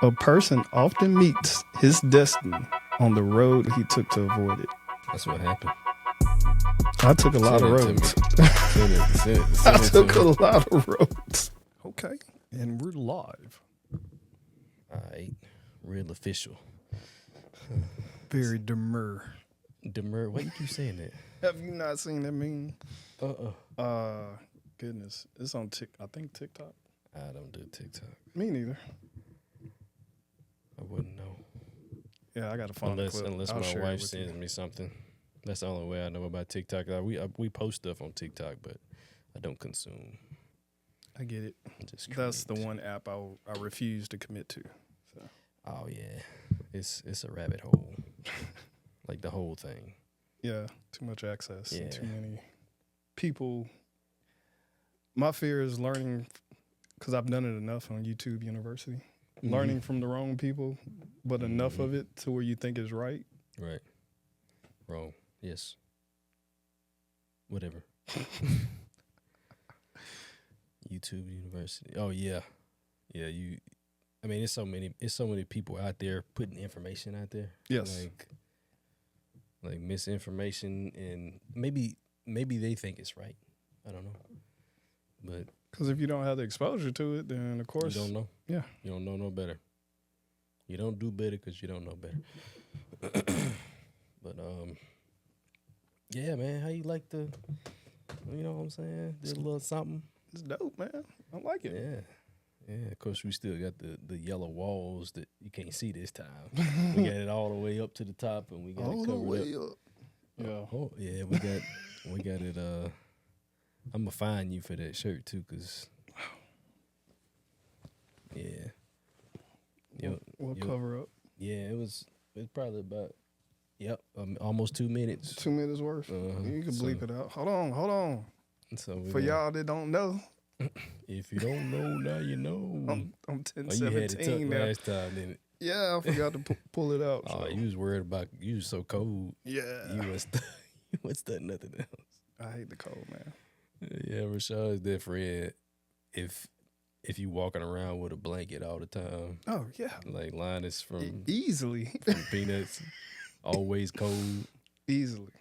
A person often meets his destiny on the road he took to avoid it. That's what happened. I took a lot of roads. I took a lot of roads. Okay, and we're live. All right, real official. Very demure. Demure. Why you keep saying that? Have you not seen that meme? Goodness, it's on I think TikTok. I don't do TikTok. Me neither. I wouldn't know. Yeah, I gotta find the clip. Unless my wife sends me something. That's the only way I know about TikTok. We post stuff on TikTok, but I don't consume. I get it. That's the one app I refuse to commit to. So. Oh yeah, it's a rabbit hole, like the whole thing. Yeah, too much access. Yeah. Too many people. My fear is learning, because I've done it enough on YouTube University. Mm-hmm. Learning from the wrong people, but enough of it to where you think is right. Right. Wrong. Yes. Whatever. YouTube University. Oh yeah. Yeah, I mean it's so many people out there putting information out there. Yes. Like misinformation, and maybe they think it's right. I don't know. But because if you don't have the exposure to it, then of course you don't know. Yeah. You don't know no better. You don't do better because you don't know better. But yeah, man, how you like you know what I'm saying? Did a little something. It's dope, man. I like it. Yeah. Yeah, of course we still got the yellow walls that you can't see this time. We got it all the way up to the top, and we got all it covered the way up. Yeah. Oh, yeah, we got it. I'm gonna fine you for that shirt too, cause yeah. We'll cover up. Yeah, it's probably about almost 2 minutes. 2 minutes worth. You can bleep it out. Hold on. So for y'all that don't know, if you don't know, now you know. I'm 10, you 17 had it tucked now. Last time, didn't it? Yeah, I forgot to pull it out. Oh, you was worried about you was so cold. Yeah, you was studying nothing else. I hate the cold, man. Yeah, Rashad is that friend. If you walking around with a blanket all the time. Oh yeah, like Linus from easily from Peanuts, always cold. Easily.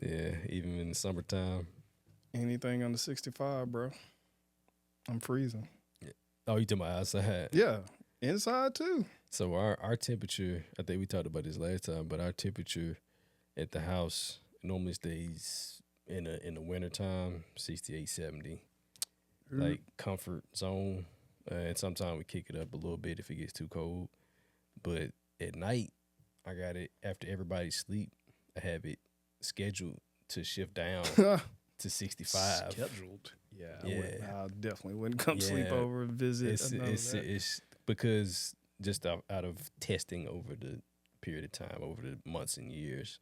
Yeah, even in the summertime. Anything under 65, bro. I'm freezing. Yeah. Oh, you talking about outside? Yeah, inside too. So our temperature, I think we talked about this last time, but our temperature at the house normally stays in the wintertime, 68, 70. Like comfort zone. And sometimes we kick it up a little bit if it gets too cold. But at night, I got it after everybody sleep. I have it scheduled to shift down to 65. Scheduled? Yeah. I definitely wouldn't come sleep over and visit. It's because just out of testing over the period of time, over the months and years,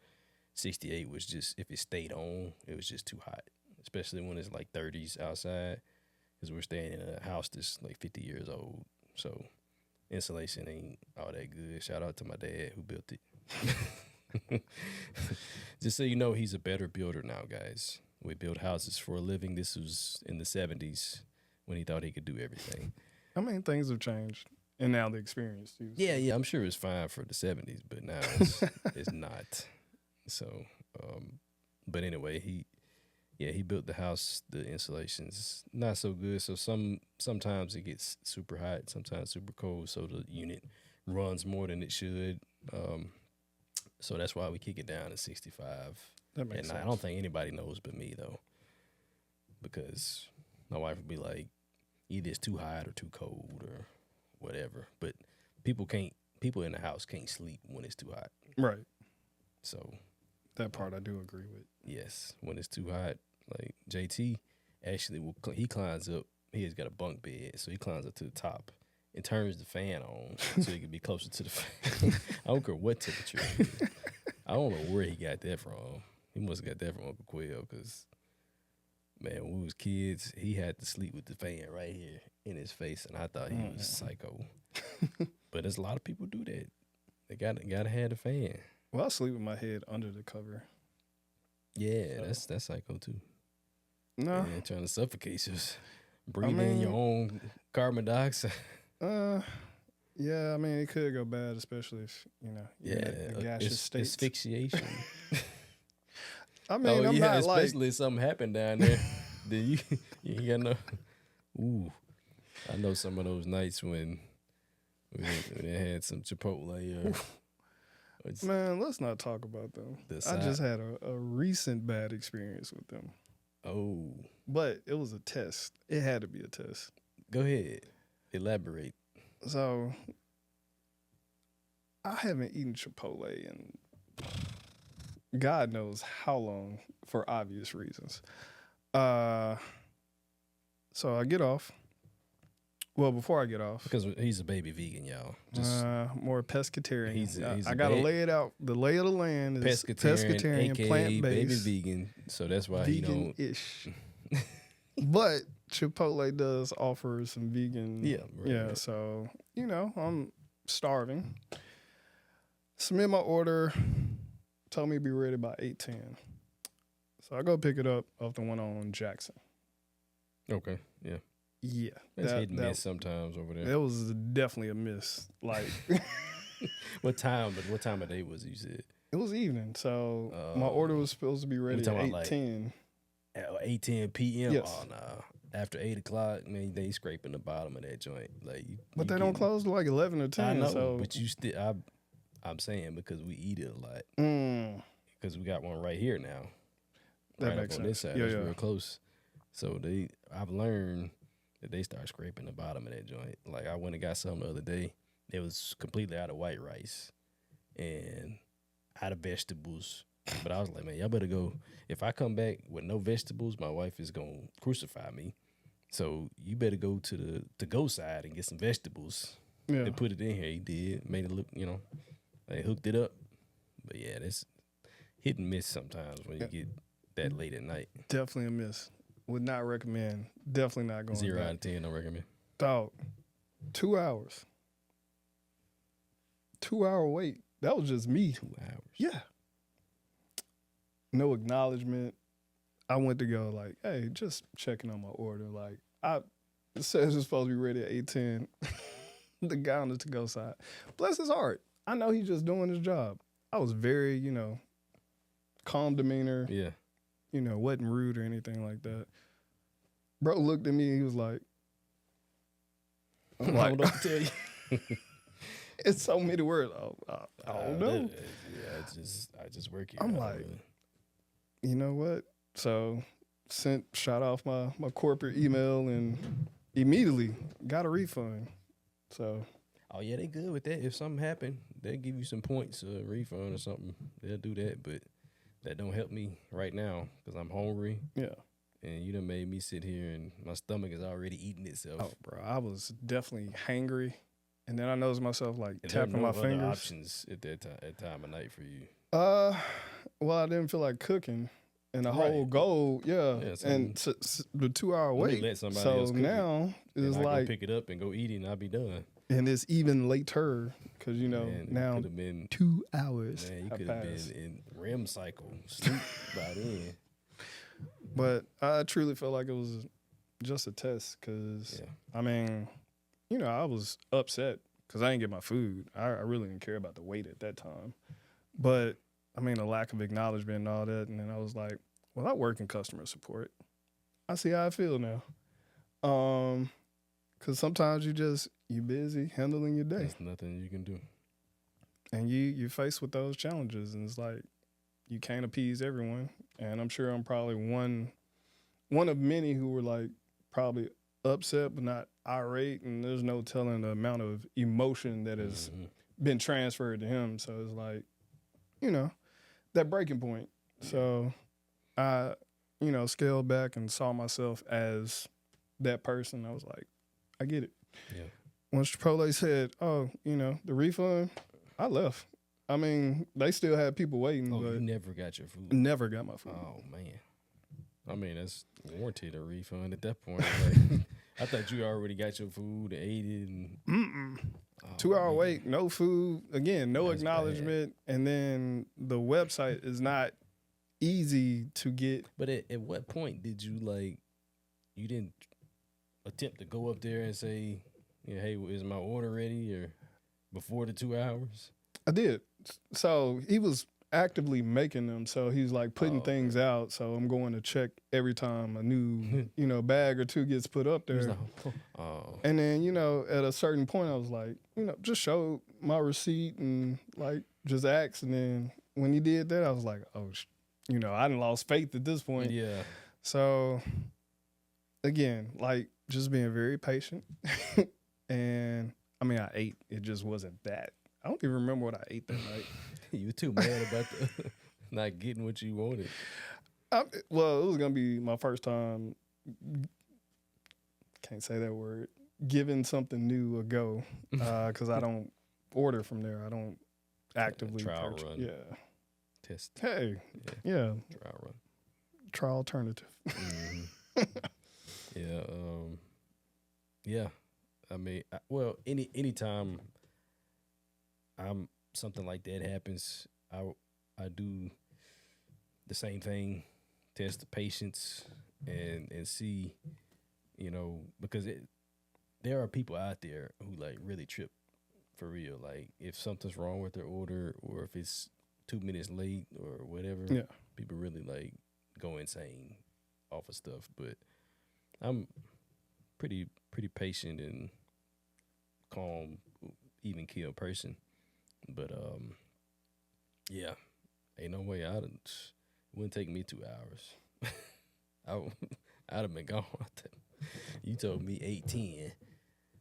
68 was just, if it stayed on, it was just too hot, especially when it's like 30s outside, because we're staying in a house that's like 50 years old. So insulation ain't all that good. Shout out to my dad who built it. Just so you know, he's a better builder now, guys. We build houses for a living. This was in the 70s when he thought he could do everything. I mean, things have changed. And now the experience, too. Yeah. I'm sure it's fine for the 70s, but now it's not. So, but anyway, he built the house. The insulation's not so good. So sometimes it gets super hot, sometimes super cold. So the unit runs more than it should. So that's why we kick it down to 65. That makes sense. I don't think anybody knows but me, though, because my wife would be like, either it's too hot or too cold or whatever. But people in the house can't sleep when it's too hot. Right. So that part I do agree with. Yes, when it's too hot, like JT actually he climbs up. He has got a bunk bed, so he climbs up to the top and turns the fan on so he can be closer to the fan. I don't care what temperature it is. I don't know where he got that from. He must have got that from Uncle Quill, because, man, when we was kids, he had to sleep with the fan right here in his face, and I thought he was psycho. But there's a lot of people do that. They gotta have the fan. Well, I sleep with my head under the cover. Yeah, that's psycho too. No. Yeah, trying to suffocate you. Breathe in your own carbon dioxide. Yeah, I mean, it could go bad, especially if, you're Yeah, in the gaseous states. asphyxiation. I mean, I'm not like, especially if something happened down there. Then you ain't got no. Ooh, I know some of those nights when they had some Chipotle or man, let's not talk about them. I just had a recent bad experience with them. Oh, But it was a test. It had to be a test. go ahead, elaborate. So I haven't eaten Chipotle in God knows how long for obvious reasons. So I get off. Well, before I get off, Because he's a baby vegan, y'all. Just more pescatarian. he's I gotta lay it out. The lay of the land is pescatarian, aka plant baby based, vegan. So that's why he don't. vegan-ish. But Chipotle does offer some vegan. Yeah, right. So I'm starving. Submit my order. Told me to be ready by 8:10. So I go pick it up off the one on Jackson. Okay, yeah. Yeah, It's hit and miss sometimes over there. That was definitely a miss. Like, What time of day was it, you said? it was evening, so my order was supposed to be ready at 8:10. At 8:10 p.m. Yes. Oh no. After 8 o'clock, man, they scraping the bottom of that joint. Like, But they don't close till like 11 or 10. I know, so. but you still. I'm saying because we eat it a lot. Because we got one right here now. That right makes up on sense. this side, it's real close. So I've learned that they start scraping the bottom of that joint. Like I went and got something the other day. It was completely out of white rice and out of vegetables. But I was like, man, y'all better go. If I come back with no vegetables, my wife is gonna crucify me. So you better go to the to-go side and get some vegetables. Yeah. They put it in here. He did. Made it look, they hooked it up. But yeah, that's hit and miss sometimes when you get that late at night. Definitely a miss. Would not recommend. Definitely not going 0 back. out of 10, don't recommend. Dog, 2 hours. 2 hour wait. That was just me. 2 hours. Yeah. No acknowledgement. I went to go like, hey, just checking on my order. Like, it says it's supposed to be ready at 8:10. The guy on the to-go side. Bless his heart. I know he's just doing his job. I was very, calm demeanor. Yeah. Wasn't rude or anything like that. Bro looked at me and he was like, I don't know what to tell you. it's so many words. I don't know. Yeah, I just work here. I'm like, you know what? So shot off my corporate email and immediately got a refund. So. Oh yeah, they good with that. If something happened, they'll give you some points, a refund or something. They'll do that, but that don't help me right now because I'm hungry. Yeah. And you done made me sit here and my stomach is already eating itself. Oh, bro, I was definitely hangry. And then I noticed myself like And tapping there my are no other fingers. options at that time of night for you. Well, I didn't feel like cooking. And the whole goal, and the 2 hour wait. Let somebody so else cook now it's and I like go pick it up and go eat it and I'll be done. And it's even later because Man, now could have been 2 hours. Man, you have could have passed. been in REM cycle sleep by then. But I truly felt like it was just a test because I mean, I was upset because I didn't get my food. I really didn't care about the wait at that time. But I mean, the lack of acknowledgement and all that. And then I was like, well, I work in customer support. I see how I feel now. Because sometimes you busy handling your day. There's nothing you can do. And you're faced with those challenges. And it's like, you can't appease everyone. And I'm sure I'm probably one of many who were like probably upset but not irate. And there's no telling the amount of emotion that has been transferred to him. So it's like, that breaking point. So I, scaled back and saw myself as that person. I was like, I get it. Yeah. Once Chipotle said, oh, the refund, I left. I mean, they still had people waiting. Oh, but you never got your food? Never got my food. Oh, man. I mean, that's warranted a refund at that point. Like, I thought you already got your food and ate it. And, 2 hour wait, no food. Again, no That's acknowledgement. Bad. And then the website is not easy to get. But at what point did you, you didn't attempt to go up there and say, hey, is my order ready? Or before the 2 hours? I did. So he was actively making them. So he's like putting things out. So I'm going to check every time a new, bag or two gets put up there. And then, at a certain point, I was like, just show my receipt and like just ask. And then when he did that, I was like, oh, I done lost faith at this point. Yeah. So again, like just being very patient. And I mean, I ate. It just wasn't that. I don't even remember what I ate that night. You were too mad about not getting what you wanted. Well, it was going to be my first time, can't say that word, giving something new a go because I don't order from there. I don't actively trial purchase. run. Yeah. Test. Hey, yeah. Trial run. Trial alternative. Mm-hmm. Yeah. Yeah. I mean, anytime something like that happens, I do the same thing, test the patience and see, because there are people out there who like really trip for real. Like if something's wrong with their order or if it's 2 minutes late or whatever, people really like go insane off of stuff. But I'm pretty patient and calm, even keel person. But yeah, ain't no way it wouldn't take me 2 hours. I'd have been gone. You told me 8:10.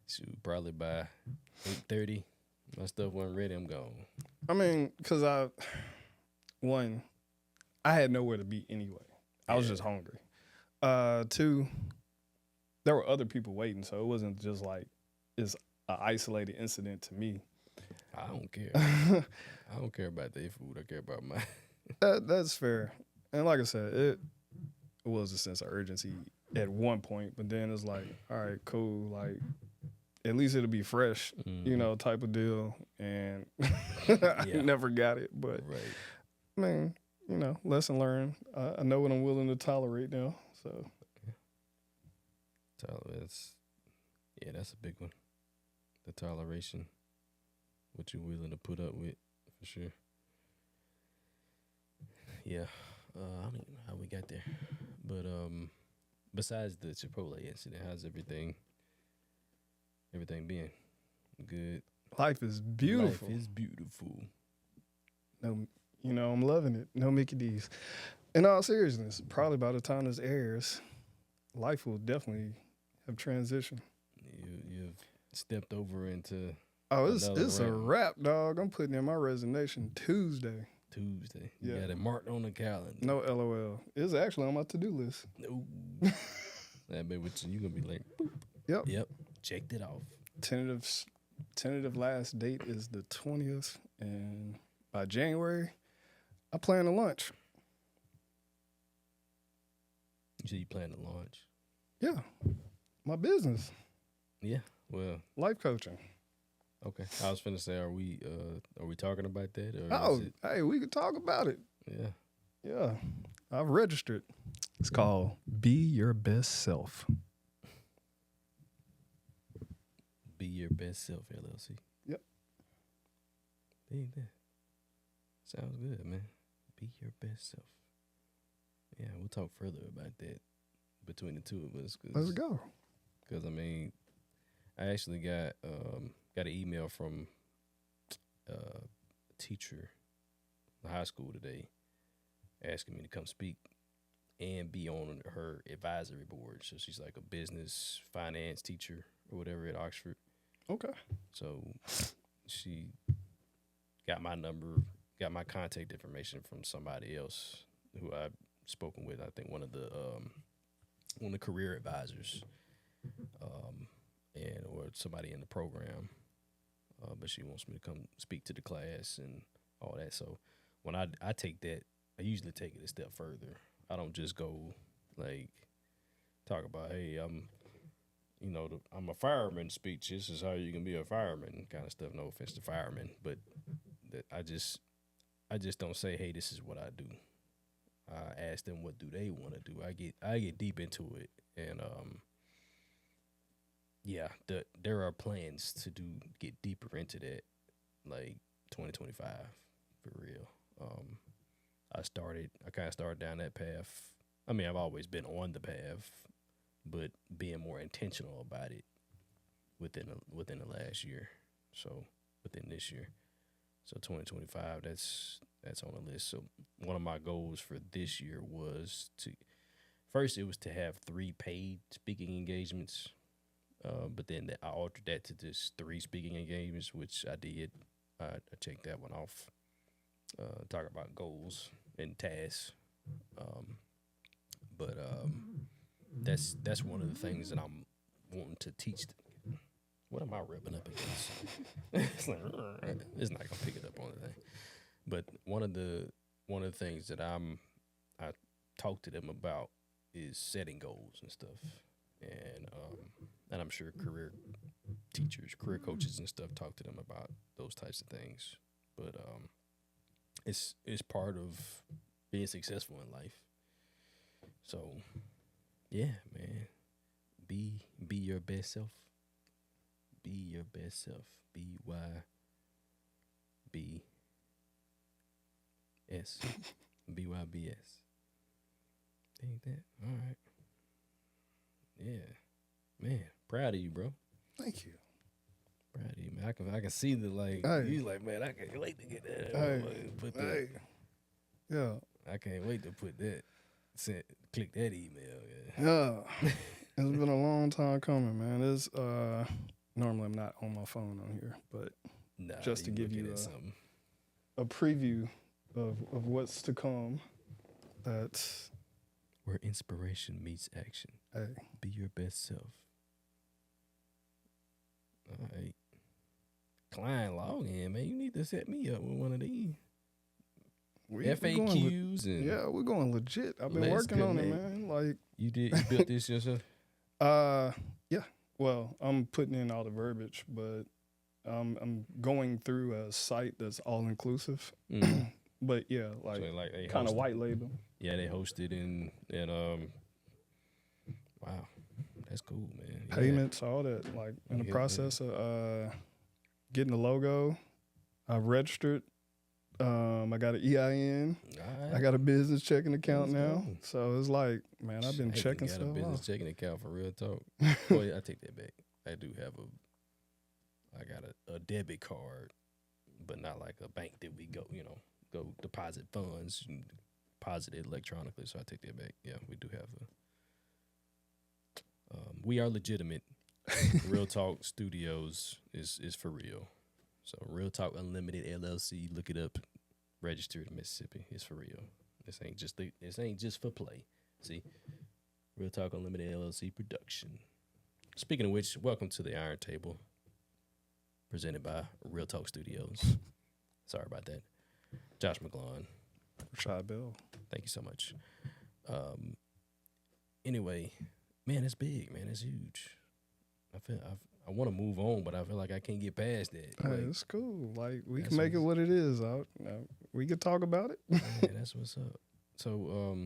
Shoot, probably by 8:30, my stuff wasn't ready. I'm gone. I mean, because I had nowhere to be anyway. I was just hungry. 2, there were other people waiting, so it wasn't just like it's an isolated incident to me. I don't care. I don't care about their food. I care about mine. That's fair. And like I said, it was a sense of urgency at one point, but then it's like, all right, cool. Like, at least it'll be fresh, type of deal. And I never got it. But, I mean, lesson learned. I know what I'm willing to tolerate now. So, that's a big one. The toleration. What you're willing to put up with, for sure. Yeah, I don't even know how we got there, but besides the Chipotle incident, how's everything been? Good. Life is beautiful. Life is beautiful. No, I'm loving it. No Mickey D's. In all seriousness, probably by the time this airs, life will definitely have transitioned. You've stepped over into. Oh, it's a wrap, dog. I'm putting in my resignation Tuesday. You got it marked on the calendar. No LOL. It's actually on my to-do list. No. That be what you gonna be like. Yep. Checked it off. Tentative last date is the 20th, and by January, I plan to launch. You said you plan to launch? Yeah, my business. Yeah. Well, life coaching. Okay. I was finna say, are we talking about that? Or hey, we could talk about it. Yeah. Yeah. I've registered. It's called Be Your Best Self. Be Your Best Self, LLC. Yep. Dang that. Sounds good, man. Be your best self. Yeah, we'll talk further about that between the two of us. Let's go. Because, I mean, I actually got an email from a teacher in high school today asking me to come speak and be on her advisory board. So she's like a business finance teacher or whatever at Oxford. Okay. So she got my number, got my contact information from somebody else who I've spoken with. I think one of the career advisors, or somebody in the program. But she wants me to come speak to the class and all that. So when I take that, I usually take it a step further. I don't just go like talk about, hey, I'm a fireman speech. This is how you can be a fireman kind of stuff. No offense to firemen, but I just don't say, hey, this is what I do. I ask them what do they want to do. I get deep into it, and there are plans to get deeper into that like 2025 for real. I kind of started down that path. I mean, I've always been on the path, but being more intentional about it within the last year. So within this year, so 2025, that's on the list. So one of my goals for this year was it was to have 3 paid speaking engagements, but then I altered that to just 3 speaking engagements, which I did. I checked that one off. Talk about goals and tasks, but that's one of the things that I'm wanting to teach. What am I rubbing up against? It's not gonna pick it up on the thing. But one of the things that I talk to them about is setting goals and stuff, and I'm sure career teachers, career coaches, and stuff talk to them about those types of things. But it's part of being successful in life. So yeah, man, be your best self. Be your best self. BYBS. BYBS. Ain't that? All right. Yeah. Man, proud of you, bro. Thank you. Proud of you, man. I can see the Hey. you like, man, I can't wait to get that. Put that. Hey. Yeah. I can't wait to put that. Click that email. Yeah. It's been a long time coming, man. It's normally I'm not on my phone on here, but Nah, just to give you something. a preview of what's to come. That's where inspiration meets action. Hey. Be your best self. All right. Client login, man. You need to set me up with one of these. FAQs and we're going legit. I've been working on it, man. Like you built this yourself? Yeah. Well, I'm putting in all the verbiage, but I'm going through a site that's all inclusive. Mm. But yeah, like kind of white label. Yeah, they hosted and wow, that's cool, man. Yeah. Payments, all that. Like in the process of getting the logo, I've registered. I got an EIN. Right. I got a business checking account now. So it's like, man, I've been checking stuff. A business off. Checking account for real talk. Well, I take that back. I do have I got a debit card, but not like a bank that we go deposit funds and deposit it electronically. So I take that back. Yeah, we do have we are legitimate. Real Talk Studios is for real. So Real Talk Unlimited LLC, look it up. Registered in Mississippi. It's for real. This ain't just for play. See, Real Talk Unlimited LLC production. Speaking of which, welcome to the Iron Table, presented by Real Talk Studios. Sorry about that. Josh McGlon. Rashad Bell. Thank you so much. Anyway, man, it's big, man. It's huge. I want to move on, but I feel like I can't get past that. Hey, it's cool. Like we can make it what it is. We could talk about it. Yeah, that's what's up. So,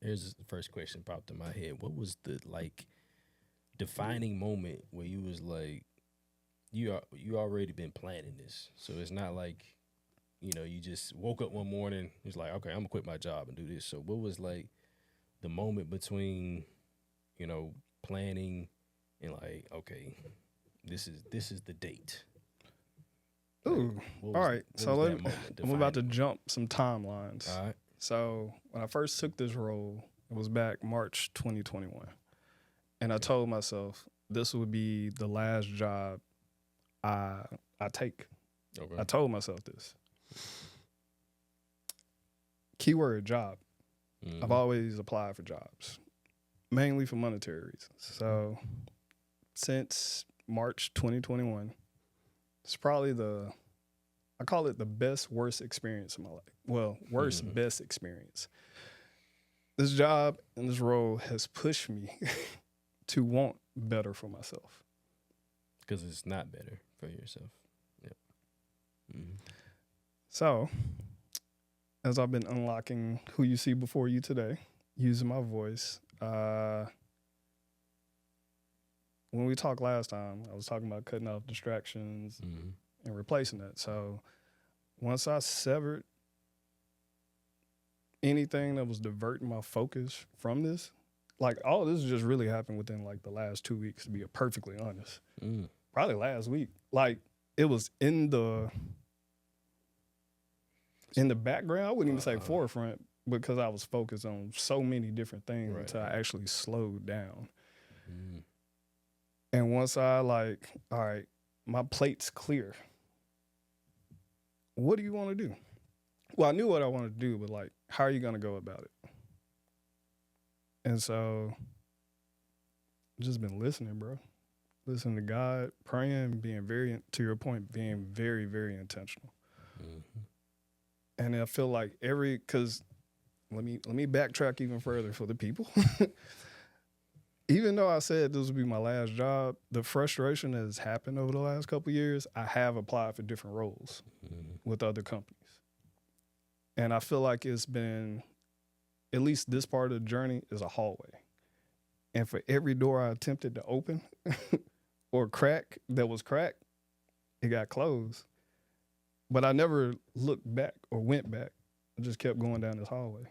here's the first question popped in my head. What was the defining moment where you was like, you already been planning this, so it's not like, you just woke up one morning. It's like, okay, I'm gonna quit my job and do this. So, what was like the moment between, planning and like, okay, this is the date. Ooh, all right. So I'm about to jump some timelines. All right. So when I first took this role, it was back March 2021, and I told myself this would be the last job I take. Okay. I told myself this. Keyword job. Mm-hmm. I've always applied for jobs, mainly for monetary reasons. So since March 2021, it's probably I call it the best, worst experience of my life. Well, worst, mm-hmm. best experience. This job and this role has pushed me to want better for myself. Because it's not better for yourself. Yep. Mm-hmm. So, as I've been unlocking who you see before you today, using my voice, when we talked last time, I was talking about cutting off distractions, mm-hmm. and replacing that. So once I severed anything that was diverting my focus from this, like all of this just really happened within like the last 2 weeks, to be perfectly honest. Probably last week. Like it was in the background. I wouldn't even say forefront, because I was focused on so many different things until I actually slowed down. And once I like, all right, my plate's clear. What do you want to do? Well, I knew what I wanted to do, but like, how are you going to go about it? And so just been listening, bro. Listening to God, praying, being very, to your point, being very, very intentional. And I feel like because let me backtrack even further for the people. Even though I said this would be my last job, the frustration that has happened over the last couple of years, I have applied for different roles with other companies. And I feel like it's been, at least this part of the journey is a hallway. And for every door I attempted to open or crack that was cracked, it got closed. But I never looked back or went back. I just kept going down this hallway.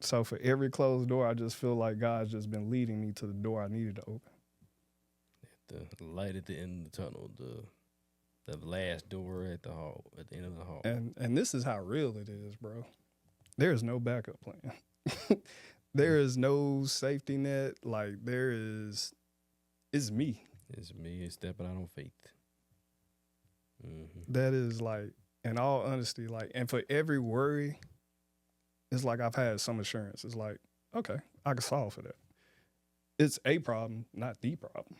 So for every closed door, I just feel like God's just been leading me to the door I needed to open. The light at the end of the tunnel, the last door at the end of the hall. And this is how real it is, bro. There is no backup plan. There is no safety net. Like it's me. It's me. It's stepping out on faith. That is like, in all honesty, like, and for every worry, it's like I've had some assurance. It's like, okay, I can solve for that. It's a problem, not the problem.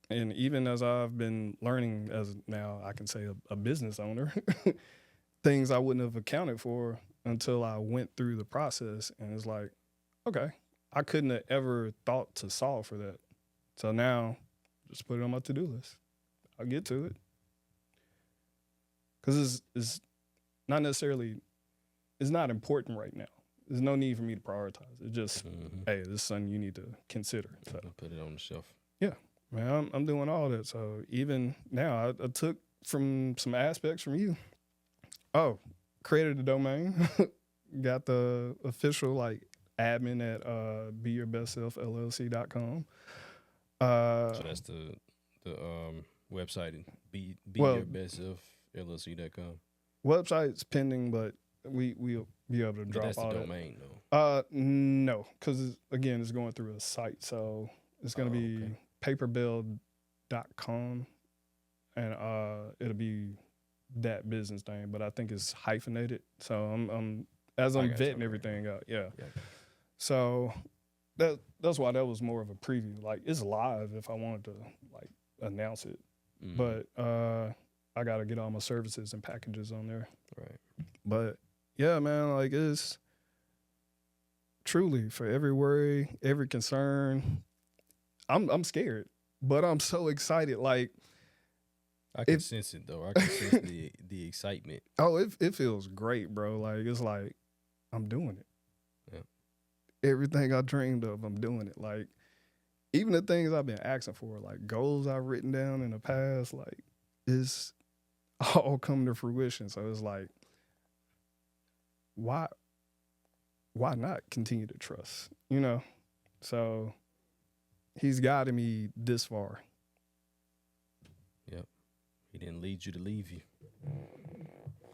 And even as I've been learning, as now I can say a business owner, things I wouldn't have accounted for until I went through the process. And it's like, okay, I couldn't have ever thought to solve for that. So now, just put it on my to-do list. I'll get to it. Because it's not necessarily, it's not important right now. There's no need for me to prioritize. It's just, hey, this is something you need to consider. So put it on the shelf. Yeah, man, I'm doing all that. So even now, I took from some aspects from you. Oh, created a domain, got the official like admin at beyourbestselfllc.com. So that's the website, beyourbestselfllc.com. Website's pending, but we'll be able to drop that's all the that. domain though. No, because again, it's going through a site, so it's going to be paperbuild.com, and it'll be that business name, but I think it's hyphenated. So I'm vetting everything out. Yeah. So that's why that was more of a preview. Like it's live if I wanted to like announce it, but I got to get all my services and packages on there. Right. But yeah, man, like it's truly for every worry, every concern. I'm scared, but I'm so excited. Like I can sense it though. I can sense the excitement. Oh, it feels great, bro. Like it's like I'm doing it. Yeah. Everything I dreamed of, I'm doing it. Like even the things I've been asking for, like goals I've written down in the past, like it's all come to fruition. So it's like, why not continue to trust? You know? So he's guided me this far. Yep. He didn't lead you to leave you.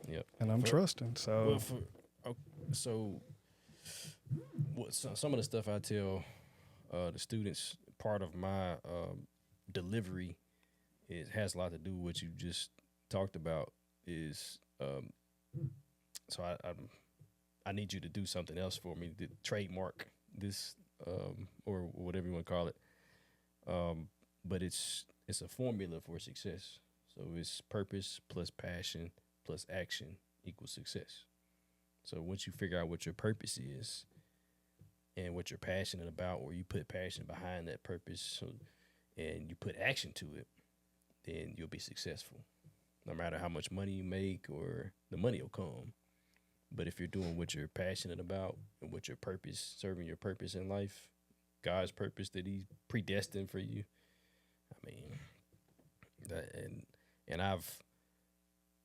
Yep. And I'm trusting. So some of the stuff I tell the students, part of my delivery has a lot to do with what you just talked about. Is so I need you to do something else for me to trademark this or whatever you want to call it. But it's a formula for success. So it's purpose plus passion plus action equals success. So once you figure out what your purpose is and what you're passionate about, or you put passion behind that purpose and you put action to it, then you'll be successful. No matter how much money you make, or the money will come. But if you're doing what you're passionate about and what your purpose, serving your purpose in life, God's purpose that He predestined for you, I mean, And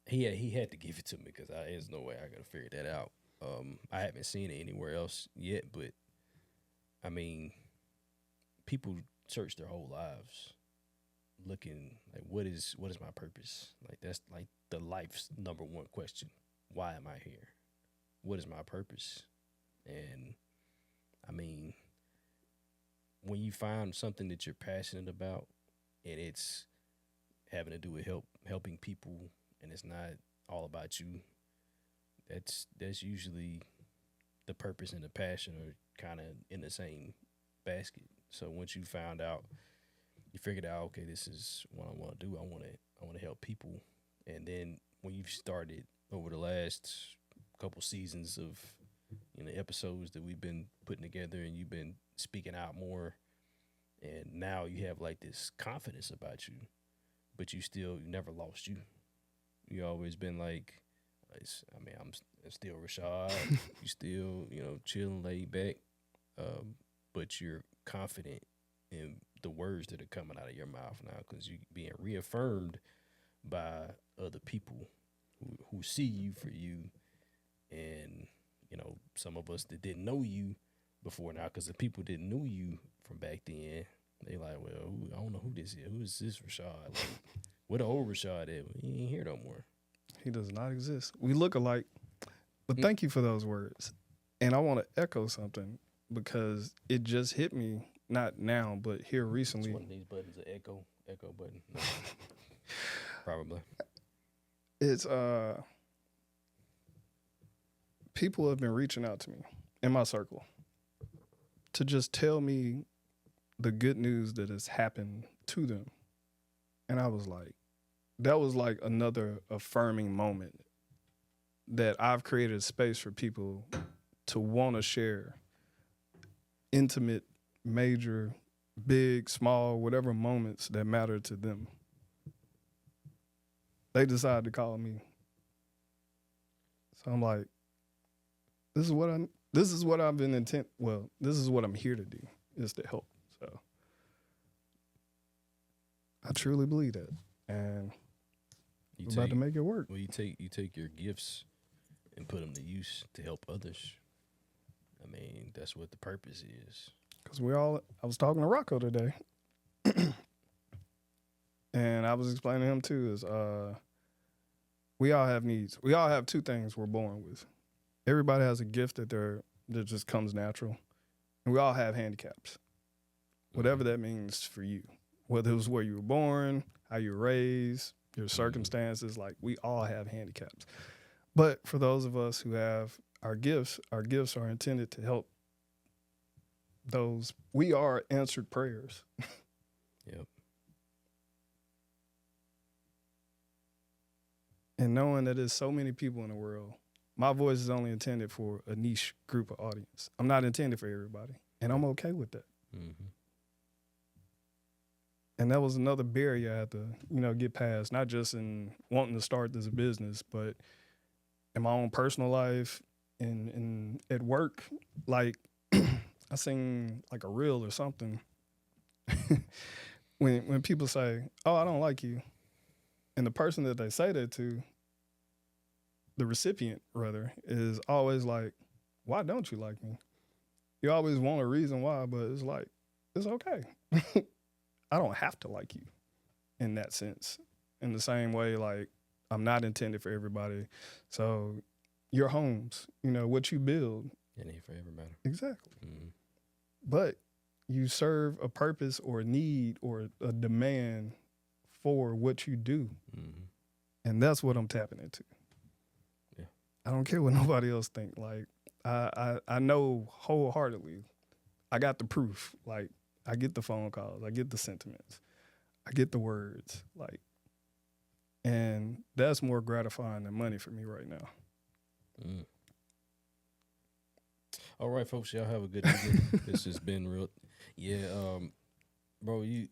he had to give it to me because there's no way I could have figured that out. I haven't seen it anywhere else yet, but I mean, people search their whole lives looking like what is my purpose? Like that's like the life's number one question. Why am I here? What is my purpose? And I mean, when you find something that you're passionate about and it's having to do with helping people and it's not all about you, that's usually the purpose and the passion are kind of in the same basket. So once you found out, you figured out, okay, this is what I want to do. I want to help people. And then when you've started over the last couple seasons of episodes that we've been putting together, and you've been speaking out more, and now you have like this confidence about you, but you never lost you. You always been like, I'm still Rashad. You still chilling, laid back, but you're confident in the words that are coming out of your mouth now because you being reaffirmed by other people who see you for you, and some of us that didn't know you before now, because the people that knew you from back then, they like, well, I don't know who this is. Who is this Rashad? Like, where the old Rashad at? He ain't here no more. He does not exist. We look alike. But thank you for those words. And I want to echo something because it just hit me, not now, but here recently. It's one of these buttons, an echo button. No. Probably. It's people have been reaching out to me in my circle to just tell me the good news that has happened to them. And I was like, that was like another affirming moment that I've created a space for people to want to share intimate, major, big, small, whatever moments that matter to them. They decided to call me. So I'm like, this is what I've been this is what I'm here to do, is to help. So I truly believe that. And we're about to make it work. Well, you take your gifts and put them to use to help others. I mean, that's what the purpose is. Because I was talking to Rocco today, and I was explaining to him too, is we all have needs. We all have two things we're born with. Everybody has a gift that just comes natural. And we all have handicaps. Whatever that means for you. Whether it was where you were born, how you were raised, your circumstances, like we all have handicaps. But for those of us who have our gifts are intended to help those. We are answered prayers. Yep. And knowing that there's so many people in the world, my voice is only intended for a niche group of audience. I'm not intended for everybody, and I'm okay with that. Mm-hmm. And that was another barrier I had to, get past, not just in wanting to start this business, but in my own personal life and at work. Like, I seen like a reel or something when people say, "Oh, I don't like you," and the person that they say that to, the recipient rather, is always like, "Why don't you like me?" You always want a reason why, but it's like, it's okay. I don't have to like you in that sense. In the same way, like, I'm not intended for everybody. So your homes, what you build. It ain't for everybody. Exactly. Mm-hmm. But you serve a purpose or a need or a demand for what you do. Mm-hmm. And that's what I'm tapping into. Yeah. I don't care what nobody else think. Like, I know wholeheartedly, I got the proof. Like, I get the phone calls, I get the sentiments, I get the words, like, and that's more gratifying than money for me right now. Mm. All right, folks, y'all have a good evening. This has been real. Yeah, bro, you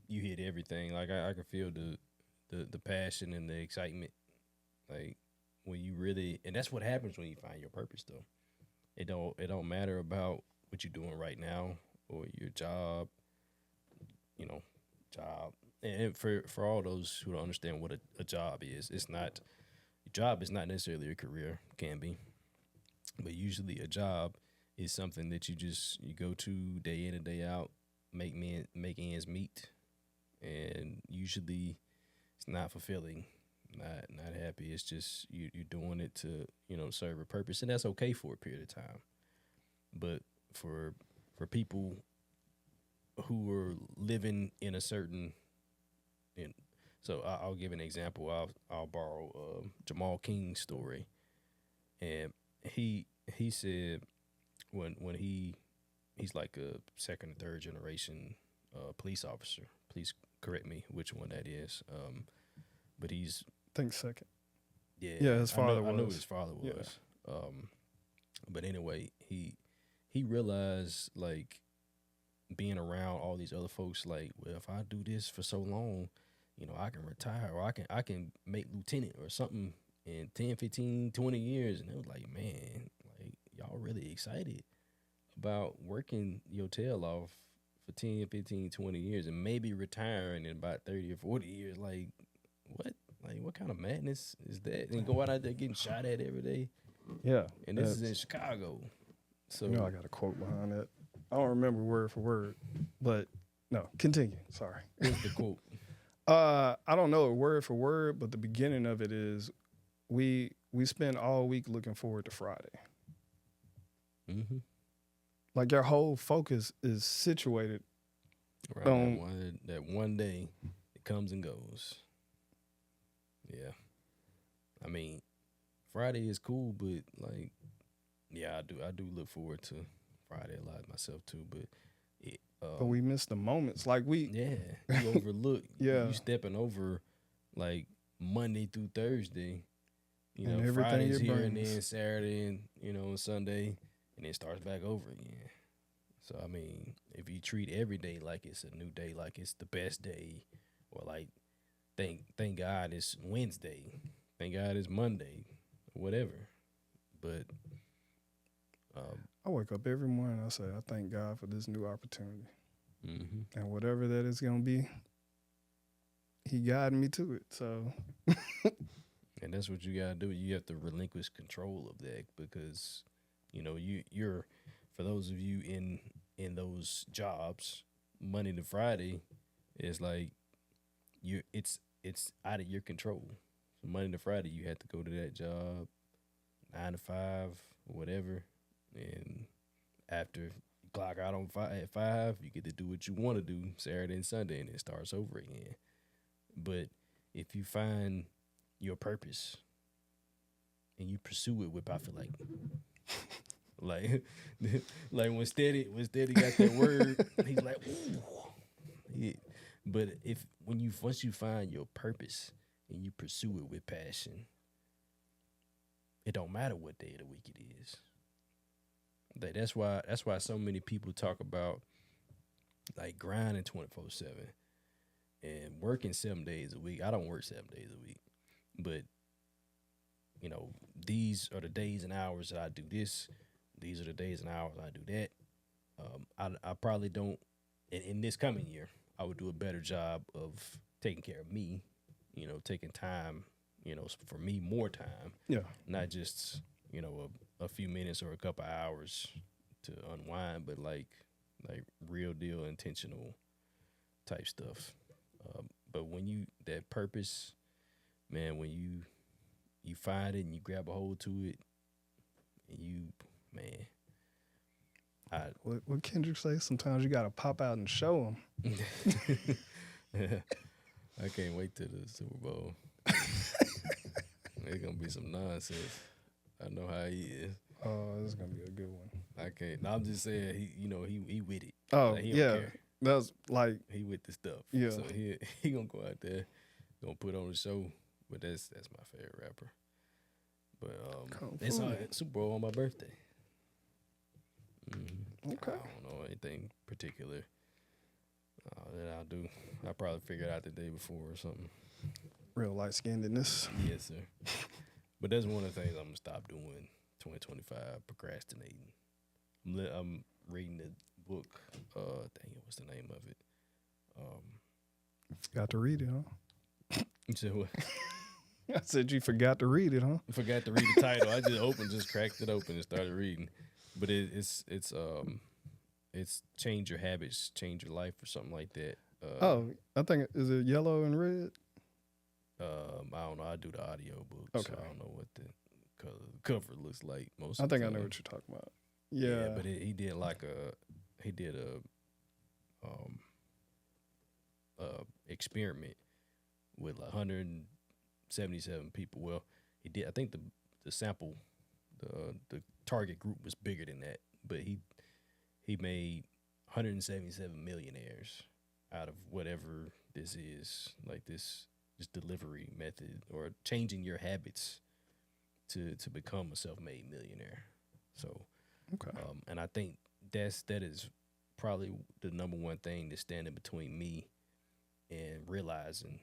hit everything. Like, I can feel the passion and the excitement. Like, when you really, and that's what happens when you find your purpose, though. It don't matter about what you're doing right now or your job, And for all those who don't understand what a job is, it's not your job is not necessarily a career, can be, but usually a job is something that you go to day in and day out, make ends meet, and usually it's not fulfilling, not happy. It's just you're doing it to serve a purpose, and that's okay for a period of time. But for people who are living in a certain in so I'll give an example. I'll borrow Jamal King's story, and he said he's like a second or third generation police officer. Please correct me which one that is. But he's I think second. yeah, his father I know was. his father Yeah. was. But anyway, he realized like being around all these other folks, like, well, if I do this for so long, I can retire or I can make lieutenant or something in 10, 15, 20 years. And it was like, man, like y'all really excited about working your tail off for 10, 15, 20 years and maybe retiring in about 30 or 40 years. Like, what? Like, what kind of madness is that? And go out there getting shot at every day. Yeah. And this is in Chicago. So I got a quote behind that. I don't remember word for word, but no, continue. Sorry. what's the quote? I don't know it word for word, but the beginning of it is we spend all week looking forward to Friday. Mm-hmm. Like your whole focus is situated Right. That one day it comes and goes. Yeah. I mean, Friday is cool, but like, yeah, I do look forward to Friday a lot myself too. But but we miss the moments. Like you overlook. Yeah. You stepping over like Monday through Thursday. And everything Friday's it here and brings. then Saturday and Sunday, and then starts back over again. So I mean, if you treat every day like it's a new day, like it's the best day, or like thank God it's Wednesday, thank God it's Monday, whatever. But I wake up every morning. I say, I thank God for this new opportunity, mm-hmm. and whatever that is gonna be, He guided me to it. So, And that's what you gotta do. You have to relinquish control of that because, you're for those of you in those jobs, Monday to Friday is like it's out of your control. So Monday to Friday you have to go to that job, 9 to 5 or whatever, and after you clock out at 5, you get to do what you want to do Saturday and Sunday, and it starts over again. But if you find your purpose and you pursue it with, I feel like like when Steady got that word, he's like, ooh. Yeah. But once you find your purpose and you pursue it with passion, it don't matter what day of the week it is. That's why so many people talk about like grinding 24/7 and working 7 days a week. I don't work 7 days a week, but these are the days and hours that I do this. These are the days and hours I do that. I probably don't. In this coming year, I would do a better job of taking care of me. Taking time. For me, more time. yeah. Not just a few minutes or a couple hours to unwind, but like real deal intentional type stuff. But when that purpose, man, when you find it and you grab a hold to it, and What Kendrick say? Sometimes you gotta pop out and show them. I can't wait till the Super Bowl. It's gonna be some nonsense. I know how he is. Oh, this is gonna be a good one. I can't. No, I'm just saying he with it. Oh, Like, he don't yeah. care. That's like, He with the stuff. Yeah. So he gonna go out there, gonna put on the show. But that's my favorite rapper. But it's Super Bowl on my birthday. Mm-hmm. Okay. I don't know anything particular that I'll do. I'll probably figure it out the day before or something. real light skinnedness. Yes, sir. But that's one of the things I'm gonna stop doing. 2025, procrastinating. I'm reading the book. Dang it, what's the name of it? Forgot to read it, huh? You said what? I said you forgot to read it, huh? I forgot to read the title. I just cracked it open and started reading. But it's change your habits, change your life, or something like that. I think is it yellow and red? I don't know. I do the audio book, Okay. so I don't know what the cover looks like most. I of the think I time. know what you're talking about. Yeah, but he did a experiment with like 177 people. Well, he did. I think the sample, the target group was bigger than that, but he made 177 millionaires out of whatever this is, like this delivery method or changing your habits to become a self-made millionaire. So, okay. And I think that is probably the number one thing that's standing between me and realizing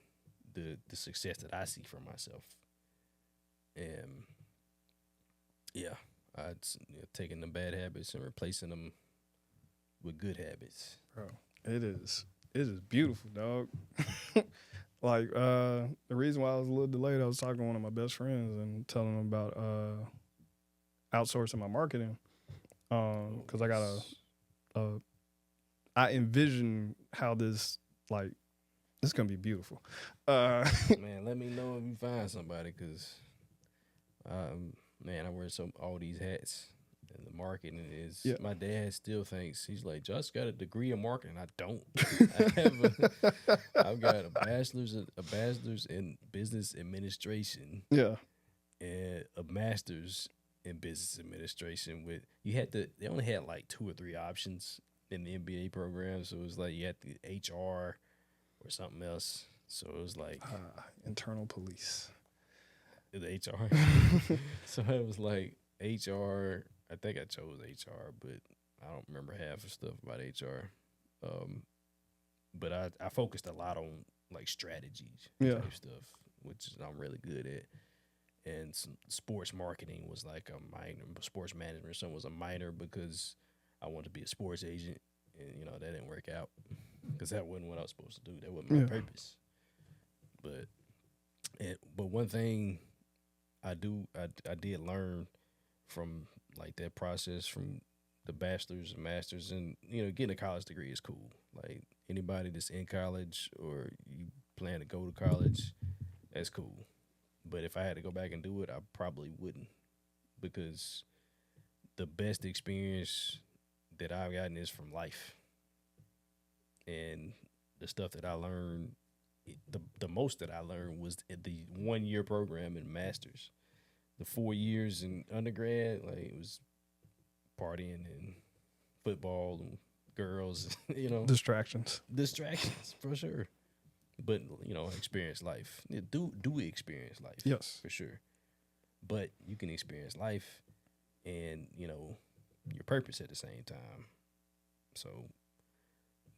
the success that I see for myself. And yeah, taking the bad habits and replacing them with good habits. Bro, it is beautiful, dog. Like the reason why I was a little delayed, I was talking to one of my best friends and telling him about outsourcing my marketing. Because I got I envision how this it's gonna be beautiful. Man, let me know if you find somebody, because man, I wear all these hats. And the marketing is, Yeah. My dad still thinks, he's like, Josh got a degree in marketing. I don't. I've got a bachelor's in business administration. Yeah. And a master's in business administration. They only had like 2 or 3 options in the MBA program. So it was like you had the HR or something else. So it was like internal police. The HR. So it was like HR. I think I chose HR, but I don't remember half the stuff about HR. But I focused a lot on like strategies type stuff, which I'm really good at. And some sports marketing was like a minor. Sports management or something was a minor because I wanted to be a sports agent, and that didn't work out because that wasn't what I was supposed to do. That wasn't my purpose. But one thing I did learn from like that process, from the bachelor's and master's, and getting a college degree is cool. Like anybody that's in college or you plan to go to college, that's cool. But if I had to go back and do it, I probably wouldn't, because the best experience that I've gotten is from life. And the stuff that I learned, the most that I learned was the 1-year program in master's. The 4 years in undergrad, like it was partying and football and girls, Distractions for sure. But experience life. Do experience life. Yes, for sure. But you can experience life and your purpose at the same time. So,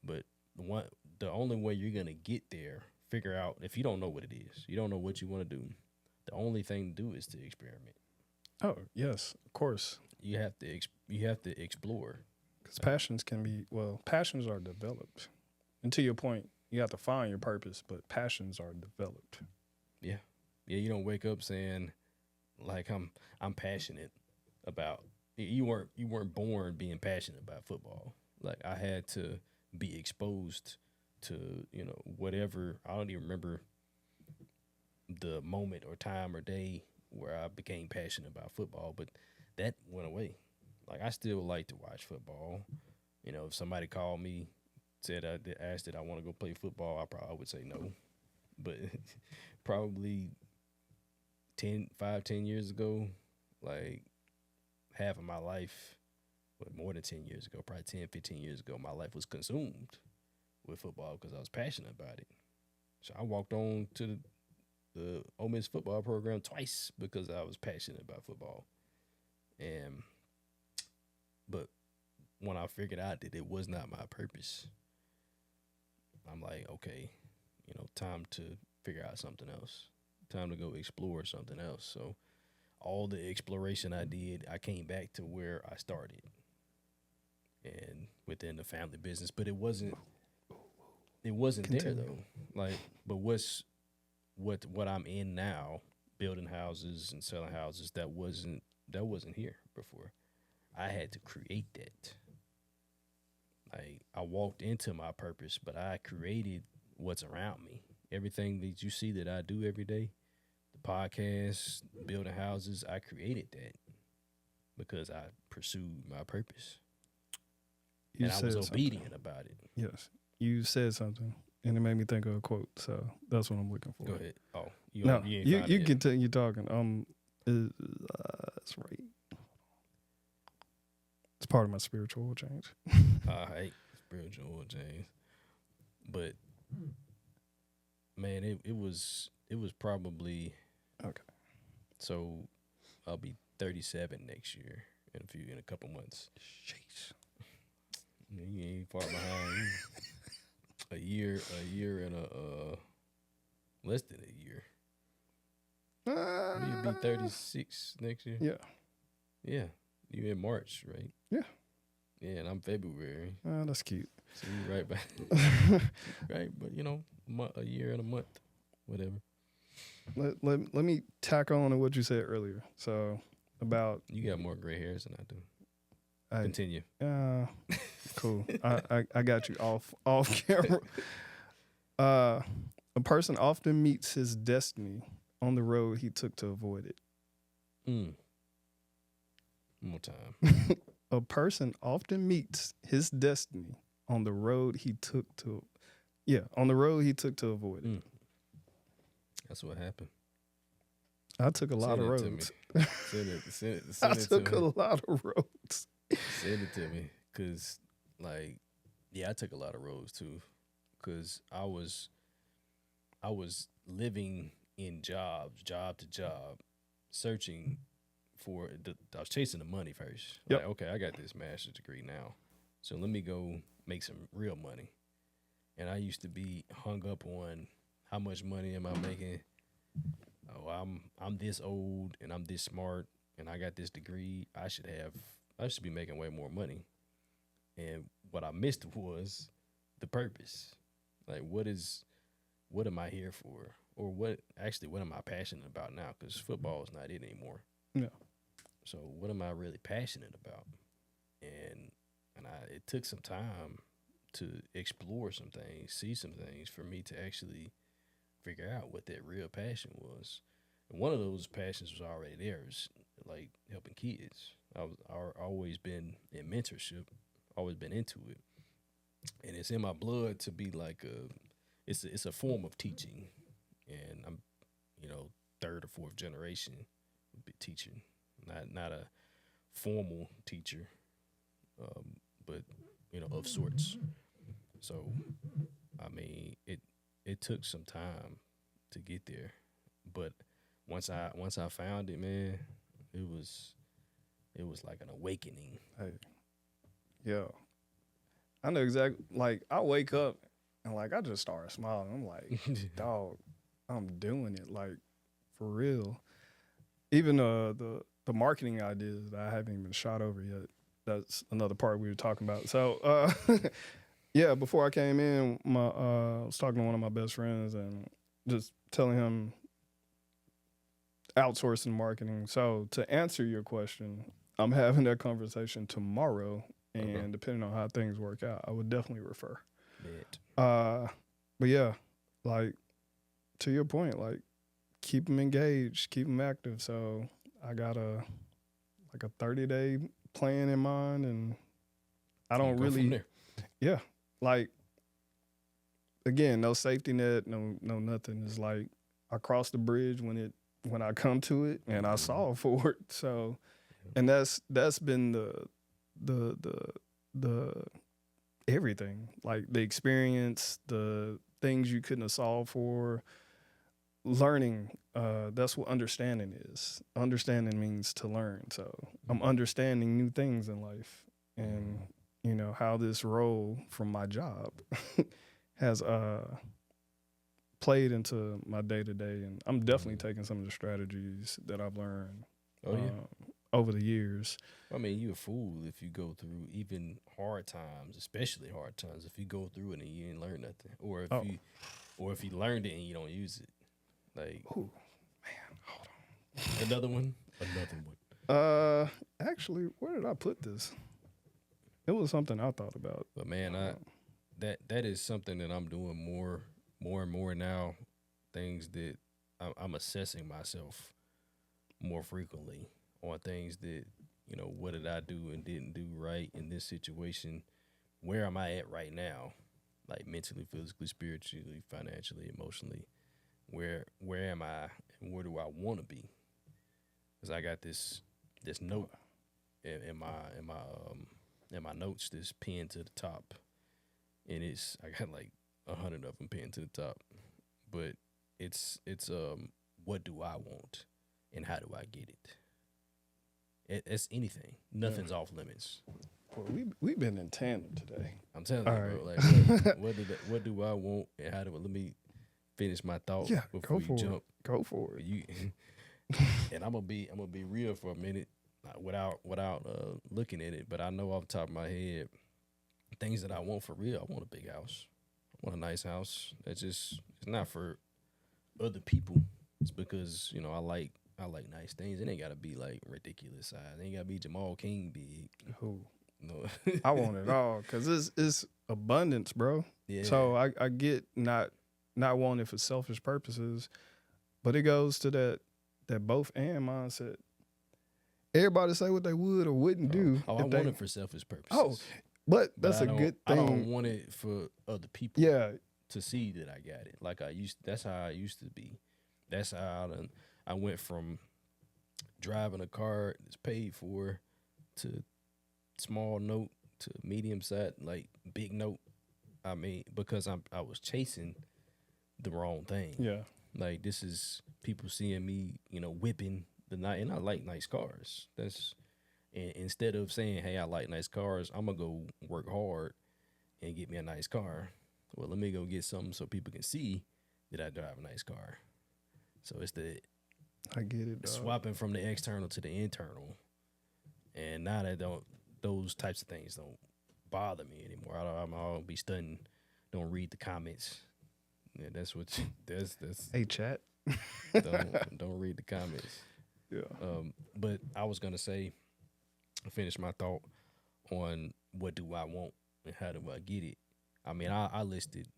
but the only way you're gonna get there, figure out, if you don't know what it is, you don't know what you want to do, the only thing to do is to experiment. Oh yes, of course. You have to explore. Because passions are developed. And to your point, you have to find your purpose, but passions are developed. Yeah. You don't wake up saying, like, I'm passionate about. You weren't born being passionate about football. Like, I had to be exposed to whatever. I don't even remember the moment or time or day where I became passionate about football, but that went away. Like, I still like to watch football. If somebody called me, asked did I want to go play football, I probably would say no. But probably 10 years ago, like half of my life, more than 10 years ago, probably 10, 15 years ago, my life was consumed with football because I was passionate about it. So I walked on to the Ole Miss football program twice because I was passionate about football. But when I figured out that it was not my purpose, I'm like, okay, time to figure out something else. Time to go explore something else. So all the exploration I did, I came back to where I started, and within the family business. But it wasn't it wasn't there Continue. though. Like, but what I'm in now, building houses and selling houses, that wasn't here before. I had to create that. Like, I walked into my purpose, but I created what's around me. Everything that you see that I do every day, the podcast, building houses, I created that because I pursued my purpose. You And I said was something. obedient about it. Yes, you said something, and it made me think of a quote. So that's what I'm looking for. Go ahead. Oh, you No, ain't you found you it yet. continue talking. That's right. It's part of my spiritual change. I hate spiritual James, but man, it was probably Okay. so. I'll be 37 next year in a couple months. Jeez. You ain't far behind. a year and less than a year. You'll be 36 next year. Yeah. Yeah, you in March, right? Yeah. Yeah, and I'm February. That's cute. So you right back, right? But a year and a month, whatever. Let me tack on to what you said earlier. So about You got more gray hairs than I do. I, Continue. cool. I got you off camera. A person often meets his destiny on the road he took to avoid it. One more time. A person often meets his destiny on the road he took to avoid it. That's what happened. I took a lot of Send it to roads. me. Send I it to took a me. lot of roads. Send it to me, cause I took a lot of roads too, cause I was living in job to job, searching for. I was chasing the money first. Yep. Like, okay, I got this master's degree now, so let me go make some real money. And I used to be hung up on how much money am I making. Oh, I'm this old and I'm this smart and I got this degree. I should be making way more money. And what I missed was the purpose. Like, what am I here for? Or what am I passionate about now? Because football is not it anymore. Yeah. So what am I really passionate about? And it took some time to explore some things, see some things for me to actually figure out what that real passion was. And one of those passions was already there. It was like helping kids. I've always been in mentorship, always been into it. And it's in my blood to be like it's a form of teaching. And I'm, third or fourth generation teaching, not a formal teacher, but of sorts. So, I mean, it took some time to get there, but once I found it, man, it was like an awakening. Hey, yo, I know exactly. Like, I wake up and like I just start smiling. I'm like, dog, I'm doing it. Like, for real. Even the marketing ideas that I haven't even shot over yet. That's another part we were talking about. So, yeah, before I came in, I was talking to one of my best friends and just telling him outsourcing marketing. So to answer your question, I'm having that conversation tomorrow, and Okay. depending on how things work out, I would definitely refer. Bet. But yeah, like to your point, like keep them engaged, keep them active. So I got a 30-day plan in mind, and I don't Go from really, there. yeah, like again, no safety net, no nothing. It's like I cross the bridge when I come to it, and I solve for it. So, and that's been the everything, like the experience, the things you couldn't have solved for. Learning, that's what understanding is. Understanding means to learn. So I'm understanding new things in life, and how this role from my job has played into my day to day, and I'm definitely taking some of the strategies that I've learned. Oh yeah. over the years. I mean, you a fool if you go through even hard times, especially hard times. If you go through it and you ain't learn nothing, or if you learned it and you don't use it, like Ooh, man, hold on. another one. Actually, where did I put this? It was something I thought about. But man, that is something that I'm doing more and more now. Things that I'm assessing myself more frequently on things that, what did I do and didn't do right in this situation? Where am I at right now? Like mentally, physically, spiritually, financially, emotionally. Where am I and where do I want to be? Because I got this note in my notes, this pinned to the top, and I got like 100 of them pinned to the top, but it's what do I want and how do I get it? It's anything. Nothing's off limits. Well, we've been in tandem today. I'm telling All you, right. bro. Like, what do I want and how do I? Let me finish my thought before you jump. Go for it. And I'm gonna be real for a minute, without looking at it. But I know off the top of my head, things that I want for real. I want a big house. I want a nice house. It's not for other people. It's because I like nice things. It ain't gotta be like ridiculous size. It ain't gotta be Jamal King big. Who? No. I want it all because it's abundance, bro. Yeah. So I get not wanting it for selfish purposes, but it goes to that both and mindset. Everybody say what they would or wouldn't do. I want it for selfish purposes. Oh, but that's a good thing. I don't want it for other people. Yeah. To see that I got it. Like that's how I used to be. That's how I went from driving a car that's paid for to small note to medium size, like big note. I mean, because I was chasing the wrong thing. Yeah. Like this is people seeing me, whipping the night, and I like nice cars. And instead of saying, "Hey, I like nice cars," I'm gonna go work hard and get me a nice car. Well, let me go get something so people can see that I drive a nice car. So it's I get it, dog. Swapping from the external to the internal, and now that those types of things don't bother me anymore. I'll be studying. Don't read the comments. Yeah, that's. Hey, chat. don't read the comments. Yeah. But I was gonna say, finish my thought on what do I want and how do I get it. I mean, I listed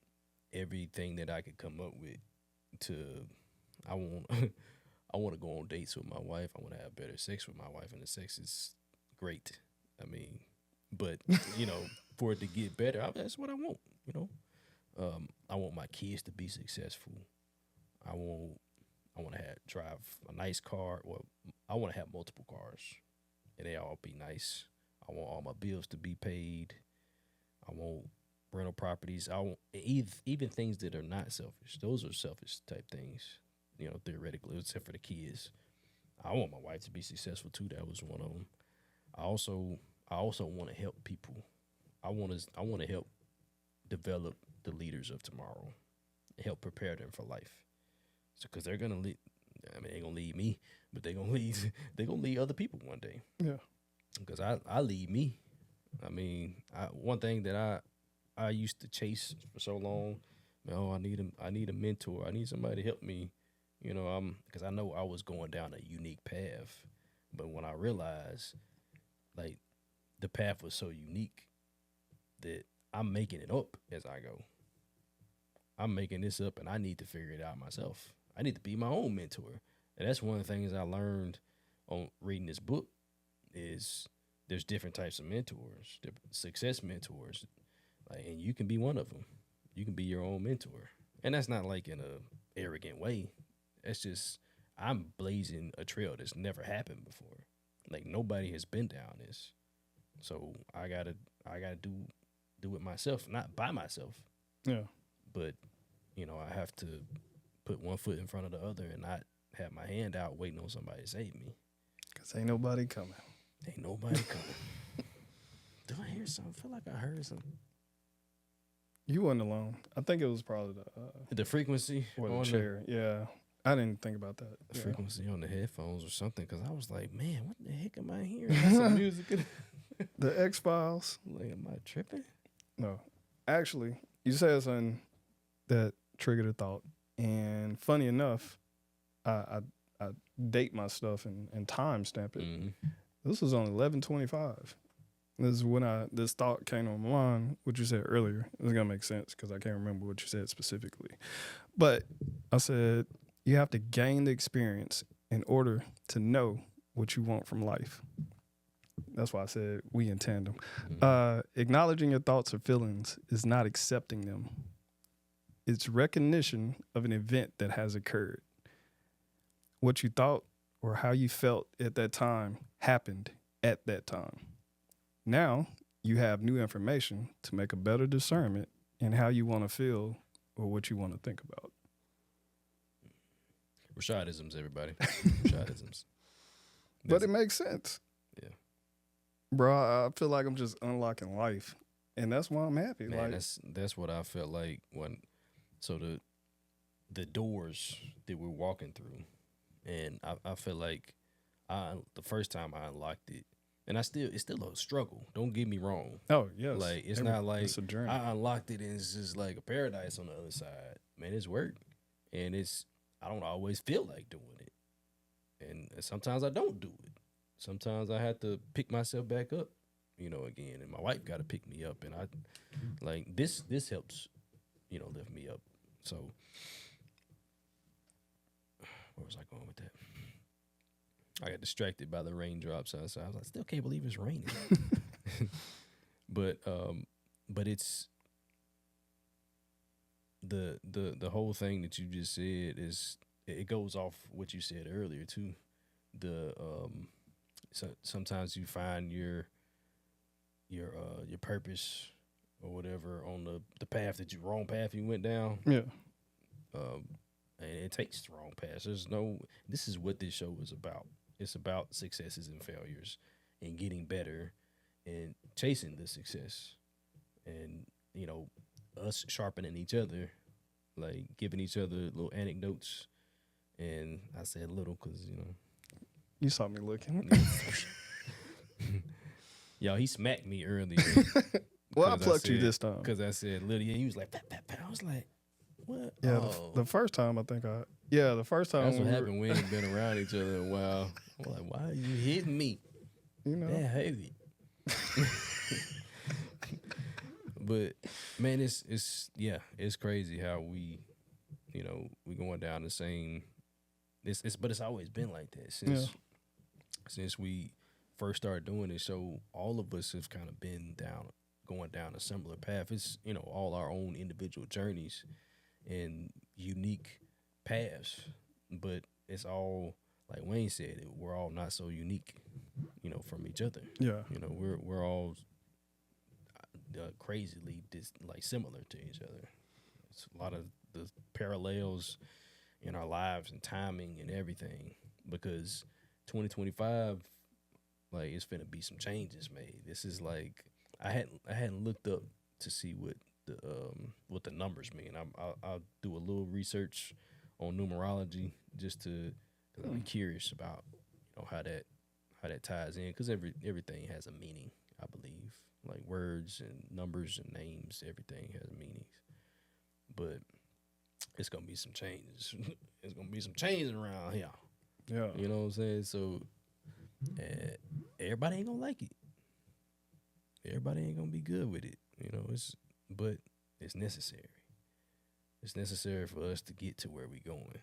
everything that I could come up with. I want to go on dates with my wife. I want to have better sex with my wife, and the sex is great. I mean, but for it to get better, that's what I want. I want my kids to be successful. I want to drive a nice car. Well, I want to have multiple cars, and they all be nice. I want all my bills to be paid. I want rental properties. I want even things that are not selfish. Those are selfish type things, theoretically, except for the kids. I want my wife to be successful too. That was one of them. I also want to help people. I want to help develop the leaders of tomorrow, help prepare them for life. So, because they're gonna lead. I mean, they're gonna lead me, but they're gonna lead other people one day. Yeah. Because I lead me. I mean, one thing that I used to chase for so long. I need a mentor. I need somebody to help me. Because I know I was going down a unique path, but when I realized, like, the path was so unique that I'm making it up as I go. I'm making this up, and I need to figure it out myself. I need to be my own mentor, and that's one of the things I learned on reading this book. Is there's different types of mentors, success mentors, and you can be one of them. You can be your own mentor, and that's not like in a arrogant way. That's just I'm blazing a trail that's never happened before. Like nobody has been down this, so I gotta do it myself, not by myself. Yeah, but I have to put one foot in front of the other and not have my hand out waiting on somebody to save me. Cause ain't nobody coming. Ain't nobody coming. Do I hear something? I feel like I heard something. You wasn't alone. I think it was probably the frequency or the chair. Yeah, I didn't think about that. the Yeah. frequency on the headphones or something, because I was like, man, what the heck am I hearing? That's some music. The X-Files. Like, am I tripping? No. Actually, you said something that triggered a thought. And funny enough, I date my stuff and timestamp it. Mm-hmm. This was on 11/25. This is when this thought came on my mind, what you said earlier. It's gonna make sense because I can't remember what you said specifically. But I said you have to gain the experience in order to know what you want from life. That's why I said we in tandem. Mm-hmm. Acknowledging your thoughts or feelings is not accepting them. It's recognition of an event that has occurred. What you thought or how you felt at that time happened at that time. Now you have new information to make a better discernment in how you want to feel or what you want to think about. Rashadisms, everybody. Rashadisms. But it makes sense. Yeah. Bro, I feel like I'm just unlocking life. And that's why I'm happy. Man, like, that's what I felt like when. So the doors that we're walking through, and I feel like the first time I unlocked it, and it's still a struggle. Don't get me wrong. oh, yes. Like it's not like it's a journey. I unlocked it and it's just like a paradise on the other side. Man, it's work, and I don't always feel like doing it, and sometimes I don't do it. Sometimes I have to pick myself back up, again, and my wife got to pick me up, and I like this helps, lift me up. So where was I going with that? I got distracted by the raindrops outside. I was like, still can't believe it's raining. But it's the whole thing that you just said it goes off what you said earlier too. So sometimes you find your purpose or whatever on the wrong path you went down. Yeah. And it takes the wrong path. This is what this show is about. It's about successes and failures and getting better and chasing the success and, us sharpening each other, like giving each other little anecdotes. And I said little because, You saw me looking. Y'all, he smacked me earlier. Well, I plucked you this time. Because I said little, and he was like, pat, pat, pat. I was like, what? Yeah, Oh. the first time I think the first time. That's what happened. We ain't been around each other in a while. I'm like, why are you hitting me? That heavy. But man, it's crazy how we going down the same. But it's always been like that since we first started doing this. So all of us have kind of been going down a similar path. It's all our own individual journeys and unique paths, but it's all like Wayne said. We're all not so unique, from each other. Yeah. We're all crazily similar to each other. It's a lot of the parallels in our lives and timing and everything, because 2025, like, it's finna be some changes made. This is like I hadn't looked up to see what the numbers mean. I'll do a little research on numerology just because I'm curious about how that ties in, because everything has a meaning. I believe, like words and numbers and names, everything has meanings. But it's gonna be some changes. It's gonna be some changes around here. Yeah. You know what I'm saying? So everybody ain't gonna like it. Everybody ain't gonna be good with it. But it's necessary. It's necessary for us to get to where we going.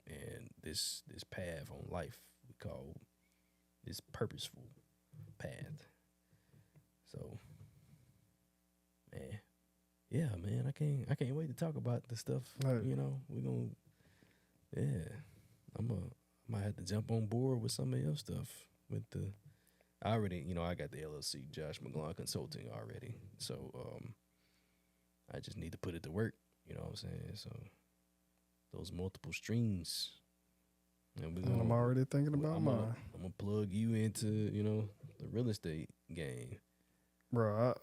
And this path on life we call this purposeful path. So, man, yeah, man, I can't wait to talk about the stuff. Right. We're gonna, yeah, I might have to jump on board with some of your stuff. I already, I got the LLC, Josh McGlone Consulting already. So, I just need to put it to work. You know what I'm saying? So, those multiple streams. And I'm already thinking about mine. I'm gonna plug you into, the real estate game. Bro,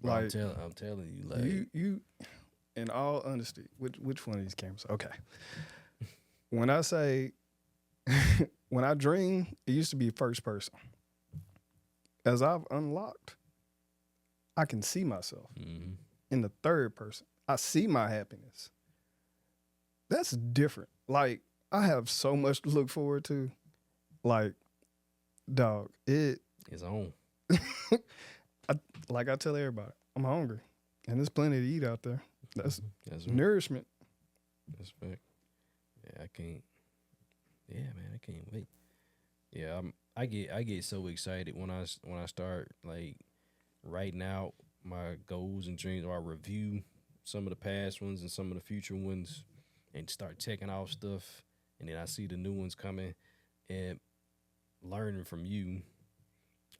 Bro, I'm telling you, like you in all honesty, which one of these cameras? Okay. when I say when I dream, it used to be first person. As I've unlocked, I can see myself in the third person. I see my happiness. That's different. Like, I have so much to look forward to. Like, dog, It's on. Like I tell everybody, I'm hungry. And there's plenty to eat out there. That's right. nourishment. That's fact. Yeah, I can't. Yeah, man, I can't wait. Yeah, I get so excited when I start like writing out my goals and dreams, or I review some of the past ones and some of the future ones, and start checking off stuff, and then I see the new ones coming, and learning from you.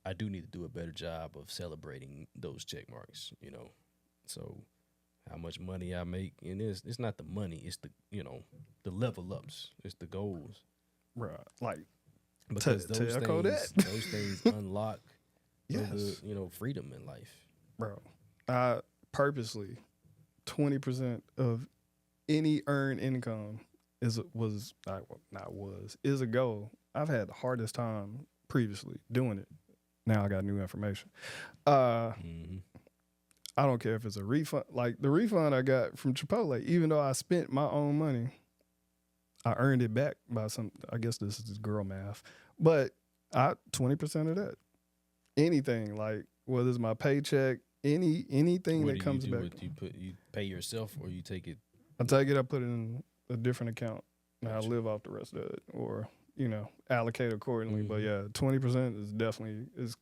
I do need to do a better job of celebrating those check marks, you know. So how much money I make, and it's not the money, it's the the level ups, it's the goals. Right. Like, Because to those echo things that. those things unlock Yes. the freedom in life. Bro, I purposely 20% of any earned income is a goal. I've had the hardest time previously doing it. Now I got new information. I don't care if it's a refund. Like the refund I got from Chipotle, even though I spent my own money, I earned it back by some. I guess this is girl math, but 20% of that. Anything, like whether it's my paycheck, anything What that do comes you do? back. You pay yourself, or you take it? I take it, I put it in a different account. Now Gotcha. I live off the rest of it, or allocate accordingly. But yeah, 20% is definitely is.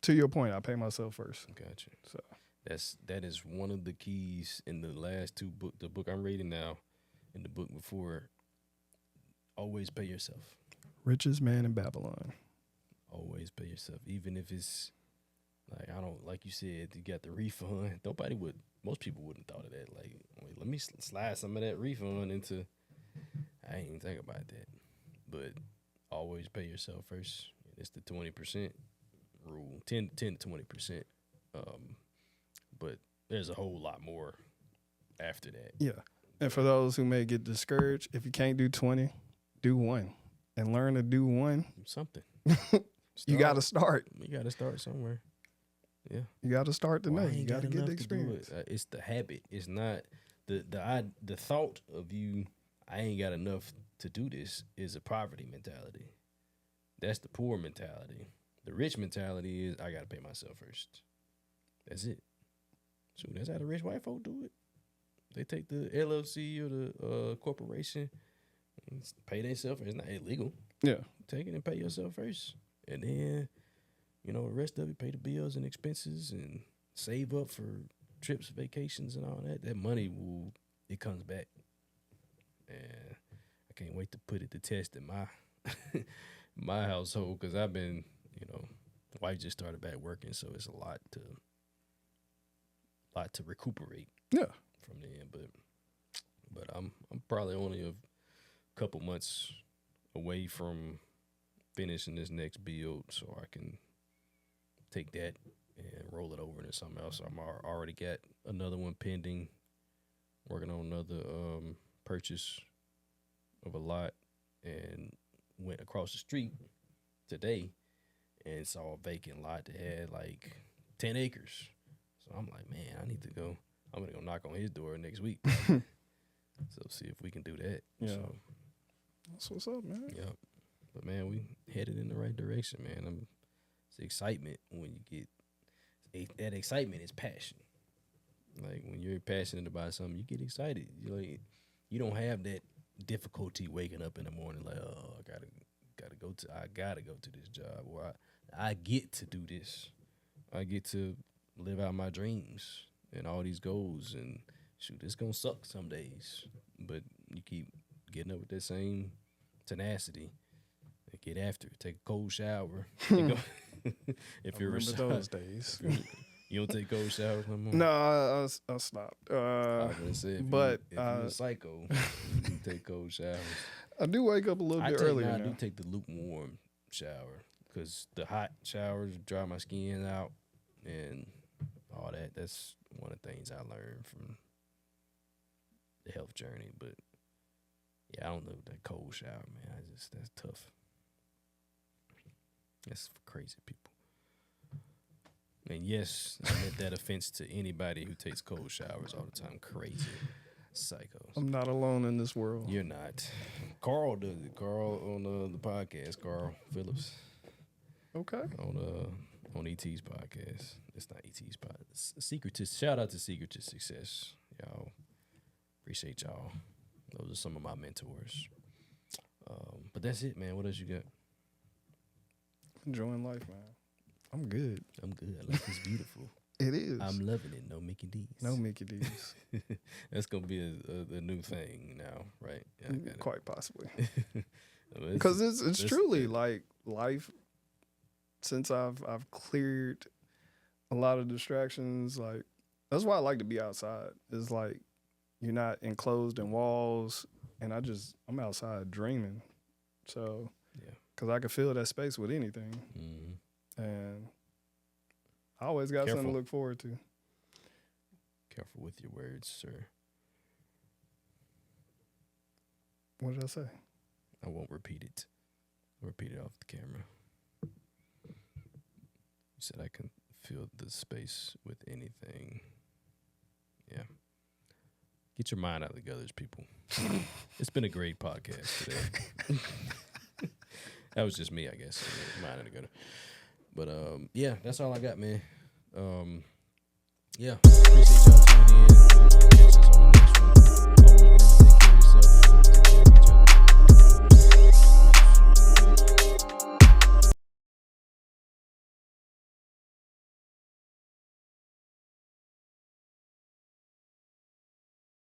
To your point, I pay myself first. Gotcha. So that is one of the keys in the last two book. The book I'm reading now, and the book before. Always pay yourself. Richest man in Babylon. Always pay yourself, even if it's like like you said, you got the refund. Most people wouldn't thought of that. Like, wait, let me slide some of that refund into. I ain't even think about that, but always pay yourself first. It's the 20% rule, 10 to 20%. But there's a whole lot more after that. Yeah, and for those who may get discouraged, if you can't do 20, do 1, and learn to do 1. Something. You got to start. You got to start somewhere. Yeah. You got to start to know. I You ain't got to get enough the to do experience. it. It's the habit. It's not the thought of you. I ain't got enough to do this is a poverty mentality. That's the poor mentality. The rich mentality is I got to pay myself first. That's it. So that's how the rich white folk do it. They take the LLC or the corporation, and pay themselves. It's not illegal. Yeah. Take it and pay yourself first, and then the rest of it, pay the bills and expenses and save up for trips, vacations, and all that. That money it comes back. And I can't wait to put it to test in my my household, because I've been, wife just started back working, so it's a lot to recuperate. Yeah. From then, but I'm probably only a couple months away from finishing this next build, so I can take that and roll it over into something else. I'm already got another one pending, working on another purchase of a lot, and went across the street today and saw a vacant lot that had like 10 acres. So I'm like, man, I'm gonna go knock on his door next week. So see if we can do that. Yeah. So, That's what's up, man. yeah. But man, we headed in the right direction, man. It's excitement when you get that excitement is passion. Like when you're passionate about something, you get excited. You don't have that difficulty waking up in the morning like, oh, I gotta go to this job, or I get to do this. I get to live out my dreams and all these goals, and shoot, it's gonna suck some days, but you keep getting up with that same tenacity and get after it. Take a cold shower. If you're remember those days. You don't take cold showers no more? No, I stopped. I was gonna say, if you're a psycho, you take cold showers. I do wake up a little bit earlier now. I do take the lukewarm shower, because the hot showers dry my skin out and all that. That's one of the things I learned from the health journey. But Yeah, I don't know that cold shower, man. That's tough. That's for crazy people. And yes, I meant that offense to anybody who takes cold showers all the time. Crazy psychos. I'm not alone in this world. You're not. Carl does it. Carl on the podcast. Carl Phillips Okay. on ET's podcast. It's not ET's podcast. It's Secret to Shout out to Secret to Success. Y'all appreciate y'all. Those are some of my mentors. But that's it, man. What else you got? Enjoying life, man. I'm good. I'm good. Life is beautiful. It is. I'm loving it. No Mickey D's. No Mickey D's. That's gonna be a new thing now, right? Yeah, I got it. Quite possibly. Well, Because it's truly like life. Since I've cleared a lot of distractions, like that's why I like to be outside. It's like you're not enclosed in walls, and I'm outside dreaming. So yeah. because I can fill that space with anything, and I always got something to look forward to. Careful with your words, sir. What did I say? I won't repeat it. I'll repeat it off the camera. You said I can fill the space with anything. Yeah. Get your mind out of the gutters, people. It's been a great podcast today. That was just me, I guess. Mind out of the gutter. But yeah, that's all I got, man. Yeah, appreciate y'all tuning in. Catch us on the next one. Always remember to take care of yourself. Take care of